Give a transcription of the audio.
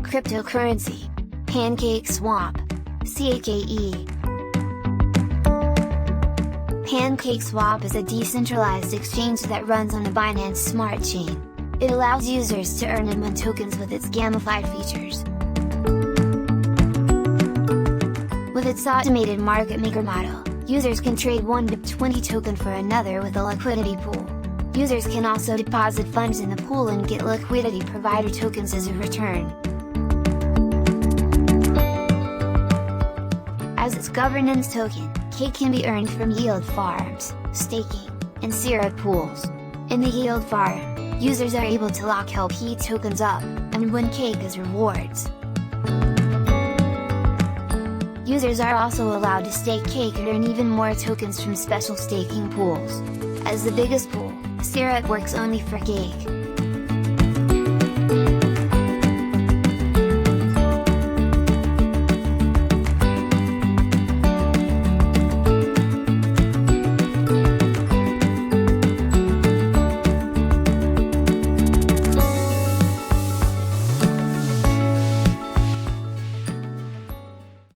Cryptocurrency. PancakeSwap. CAKE. PancakeSwap is a decentralized exchange that runs on the Binance Smart Chain. It allows users to earn and mint tokens with its Gamified features. With its automated market maker model, users can trade one BIP20 token for another with a liquidity pool. Users can also deposit funds in the pool and get liquidity provider tokens as a return. As its governance token, Cake can be earned from yield farms, staking, and syrup pools. In the yield farm, users are able to lock LP tokens up, and win Cake as rewards. Users are also allowed to stake Cake and earn even more tokens from special staking pools. As the biggest pool, syrup works only for Cake.